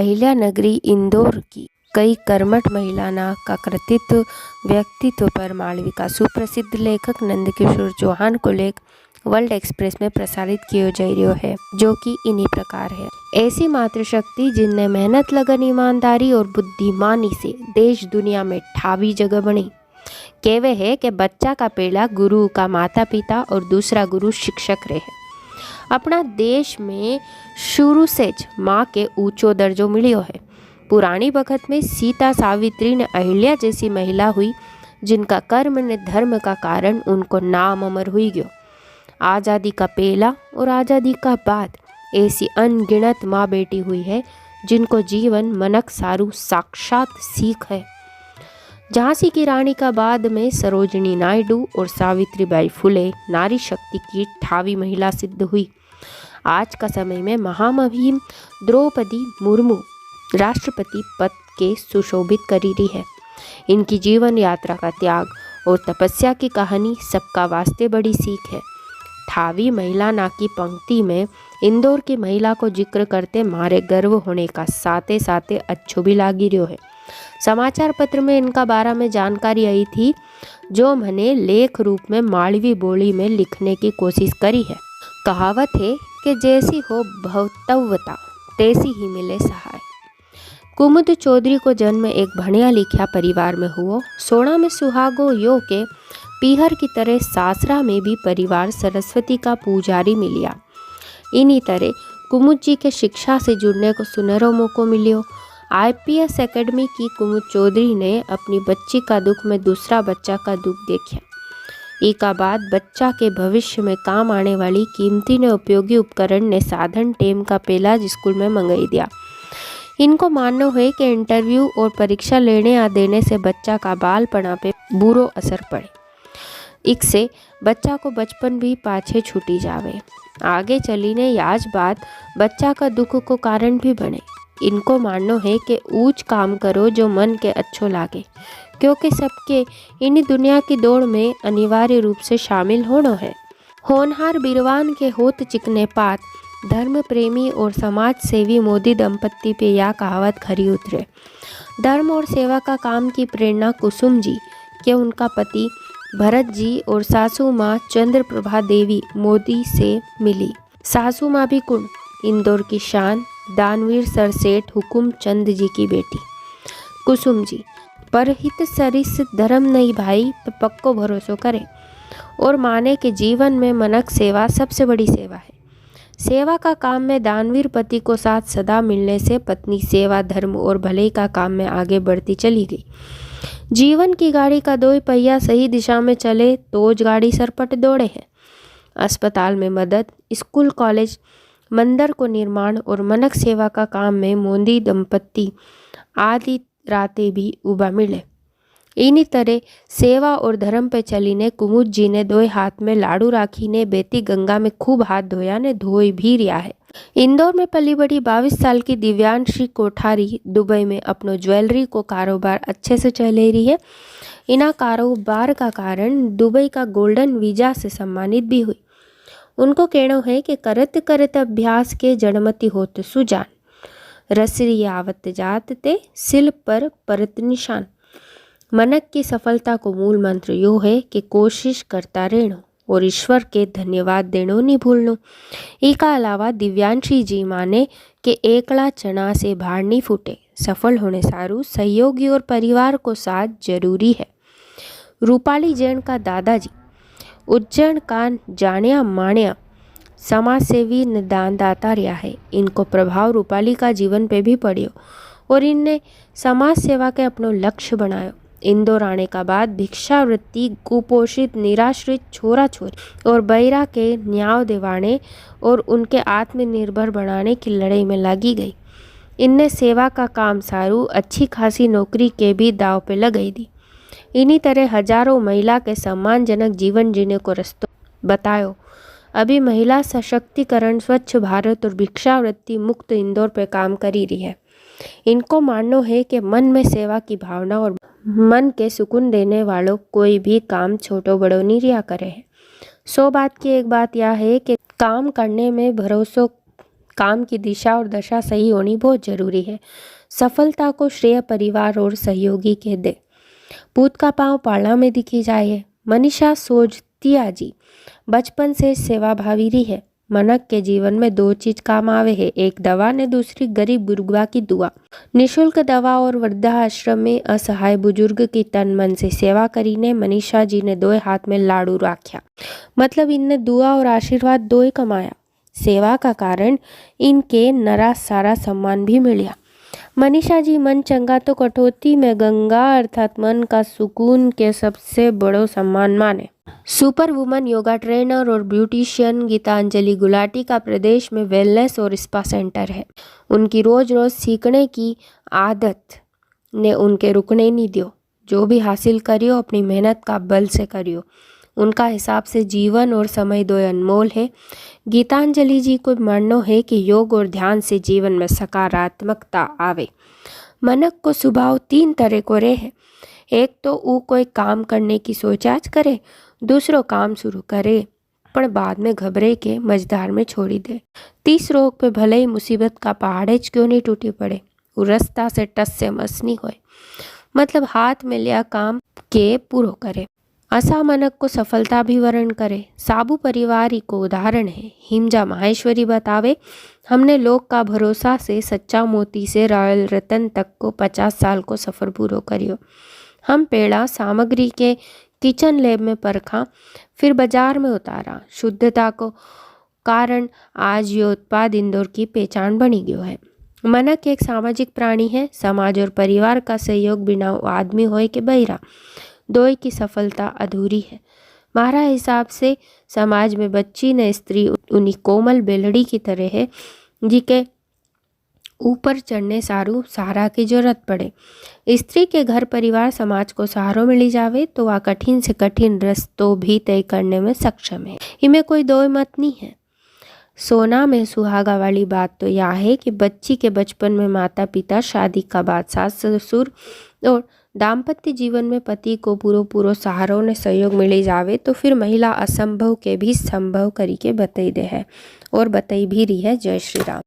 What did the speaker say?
अहिल्या नगरी इंदौर की कई कर्मठ महिलाना का कृतित्व व्यक्तित्व पर मालविका सुप्रसिद्ध लेखक नंदकिशोर चौहान को लेख वर्ल्ड एक्सप्रेस में प्रसारित किया जा रहा है, जो कि इन्हीं प्रकार है। ऐसी मातृशक्ति जिनने मेहनत, लगन, ईमानदारी और बुद्धिमानी से देश दुनिया में ठावी जगह बनी। कहवे है कि बच्चा का पहला गुरु का माता पिता और दूसरा गुरु शिक्षक रहे। अपना देश में शुरू से ज माँ के ऊंचो दर्जो मिलियो है। पुरानी वक्त में सीता, सावित्री ने अहिल्या जैसी महिला हुई जिनका कर्म ने धर्म का कारण उनको नाम अमर हुई गयो। आज़ादी का पहला और आज़ादी का बाद ऐसी अनगिनत माँ बेटी हुई है जिनको जीवन मनक सारू साक्षात सीख है। झांसी की रानी का बाद में सरोजिनी नायडू और सावित्रीबाई फुले नारी शक्ति की ठावी महिला सिद्ध हुई। आज का समय में महामहिम द्रौपदी मुर्मू राष्ट्रपति पद के सुशोभित करी रही है। इनकी जीवन यात्रा का त्याग और तपस्या की कहानी सबका वास्ते बड़ी सीख है। ठावी महिला ना की पंक्ति में इंदौर की महिला को जिक्र करते मारे गर्व होने का साथे साथे अच्छो भी लागी रहो है। समाचार पत्र में इनका बारे में जानकारी आई थी, जो मैंने लेख रूप में मालवी बोली में लिखने की कोशिश करी है। कहावत है कि जैसी हो भवतव्यता तैसी ही मिले सहाय। कुमुद चौधरी को जन्म एक भणिया लिखिया परिवार में हुआ। सोना में सुहागो यो के पीहर की तरह सासरा में भी परिवार सरस्वती का पुजारी मिलिया। इन्हीं तरह कुमुद जी के शिक्षा से जुड़ने को सुनहरो मौको मिलियो। IPS एकेडमी की कुमुद चौधरी ने अपनी बच्ची का दुख में दूसरा बच्चा का दुख देखा। इका बाद बच्चा के भविष्य में काम आने वाली कीमती ने उपयोगी उपकरण ने साधन टेम का पहला स्कूल में मंगाई दिया। इनको मानना है कि इंटरव्यू और परीक्षा लेने या देने से बच्चा का बालपना पे बुरो असर पड़े। इससे बच्चा को बचपन भी पाछे छूटी जावे। आगे चली ने याज बात बच्चा का दुख को कारण भी बने। इनको मानना है कि ऊंच काम करो जो मन के अच्छो लागे, क्योंकि सबके इन्हीं दुनिया की दौड़ में अनिवार्य रूप से शामिल होना है। होनहार बिरवान के होत चिकने पात धर्म प्रेमी और समाज सेवी मोदी दंपत्ति पे यह कहावत खरी उतरे। धर्म और सेवा का काम की प्रेरणा कुसुम जी के उनका पति भरत जी और सासू माँ चंद्र प्रभा देवी मोदी से मिली। सासू माँ भी कुंड इंदौर की शान दानवीर सरसेठ हुकुम चंद जी की बेटी। कुसुम जी परहित सरिस धर्म नहीं भाई पे पक्को भरोसो करे और माने के जीवन में मनक सेवा सबसे बड़ी सेवा है। सेवा का काम में दानवीर पति को साथ सदा मिलने से पत्नी सेवा, धर्म और भलाई का काम में आगे बढ़ती चली गई। जीवन की गाड़ी का दो पहिया सही दिशा में चले तो गाड़ी सरपट दौड़े है। अस्पताल में मदद, स्कूल कॉलेज, मंदिर को निर्माण और मनक सेवा का काम में मोदी दंपत्ति आदि रातें भी उबा मिले। इन्हीं तरह सेवा और धर्म पे चली ने कुमुद जी ने दो हाथ में लाड़ू राखी ने बेती गंगा में खूब हाथ धोया ने धोई भी रिया है। इंदौर में पली बड़ी 22 साल की दिव्यांशी कोठारी दुबई में अपनो ज्वेलरी को कारोबार अच्छे से चले रही है। इना कारोबार का कारण दुबई का गोल्डन वीजा से सम्मानित भी हुई। उनको कहना है कि करत करत अभ्यास के जड़मती होत सुजान, रसरी आवत जात ते सिल पर परत निशान। मनक की सफलता को मूल मंत्र यो है कि कोशिश करता रहना और ईश्वर के धन्यवाद देनो नहीं भूलनो। इसका अलावा दिव्यांशी जी माने कि एकला चना से भार नहीं फूटे। सफल होने सारू सहयोगी और परिवार को साथ जरूरी है। रूपाली जैन का दादाजी उज्जैन का जानिया मानिया समाज सेवी दानदाता रहा है। इनको प्रभाव रूपाली का जीवन पे भी पड़ियो और इनने समाज सेवा के अपनो लक्ष्य बनायो। इंदौर आने का बाद भिक्षावृत्ति, कुपोषित निराश्रित छोरा छोरी और बहिरा के न्याय दिवाने और उनके आत्मनिर्भर बनाने की लड़ाई में लगी गई। इनने सेवा का काम सारू अच्छी खासी नौकरी के भी दाव पे लगाई दी। इन्हीं तरह हजारों महिला के सम्मानजनक जीवन जीने को रास्ता बतायो। अभी महिला सशक्तिकरण, स्वच्छ भारत और भिक्षावृत्ति मुक्त इंदौर पे काम करी रही है। इनको मानना है कि मन में सेवा की भावना और मन के सुकून देने वालों कोई भी काम छोटो बड़ो नहीं रिया करे है। 100 बात की एक बात यह है कि काम करने में भरोसा काम की दिशा और दशा सही होनी बहुत जरूरी है। सफलता को श्रेय परिवार और सहयोगी के दे। पूत का पाँव पाला में दिखी जाए। मनीषा सोजतिया जी बचपन से सेवाभावी रही है। मनक के जीवन में दो चीज काम आवे है, एक दवा ने दूसरी गरीब गुरबा की दुआ। निशुल्क दवा और वृद्धाश्रम में असहाय बुजुर्ग की तन मन से सेवा करीने मनीषा जी ने दो हाथ में लाड़ू राख्या। मतलब इनने दुआ और आशीर्वाद दो ही कमाया। सेवा का कारण इनके नरा सारा सम्मान भी मिला। मनीषा जी मन चंगा तो कटौती में गंगा अर्थात मन का सुकून के सबसे बड़ो सम्मान माने। सुपर वुमन योगा ट्रेनर और ब्यूटिशियन गीतांजलि गुलाटी का प्रदेश में वेलनेस और स्पा सेंटर है। उनकी रोज रोज सीखने की आदत ने उनके रुकने नहीं दियो। जो भी हासिल करियो अपनी मेहनत का बल से करियो। उनका हिसाब से जीवन और समय दो अनमोल है। गीतांजलि जी को मानना है कि योग और ध्यान से जीवन में सकारात्मकता आवे। मनक को स्वभाव तीन तरह को रहे। एक तो वो कोई काम करने की सोचाच करे, दूसरो काम शुरू करे पर बाद में घबरे के मझधार में छोड़ी दे। तीसरो पे भले ही मुसीबत का पहाड़ क्यों नहीं टूटी पड़े, वो रास्ता से टस से मस नहीं होए। मतलब हाथ में लिया काम के पूरो करे। असा मनक को सफलता भी वर्ण करे। साबू परिवार ही को उदाहरण है। हिमजा माहेश्वरी बतावे, हमने लोग का भरोसा से सच्चा मोती से रॉयल रतन तक को 50 साल को सफ़र पूरो करियो। हम पेड़ा सामग्री के किचन लैब में परखा, फिर बाजार में उतारा। शुद्धता को कारण आज ये उत्पाद इंदौर की पहचान बनी गयो है। मनक एक सामाजिक प्राणी है। समाज और परिवार का सहयोग बिना आदमी होए के बहिरा दोई की सफलता अधूरी है। हमारा हिसाब से समाज में बच्ची न स्त्री उन्हीं कोमल बेलड़ी की तरह है जिके ऊपर चढ़ने सारू सहारा की जरूरत पड़े। स्त्री के घर परिवार समाज को सहारो मिली जावे तो वह कठिन से कठिन रस्तों भी तय करने में सक्षम है। इनमें कोई दो मत नहीं है। सोना में सुहागा वाली बात तो यह है कि बच्ची के बचपन में माता पिता, शादी का बाद सास ससुर और दाम्पत्य जीवन में पति को पूरो सहारो ने सहयोग मिली जावे तो फिर महिला असंभव के भी संभव करी के बतई दे है और बतई भी रही है। जय श्री राम।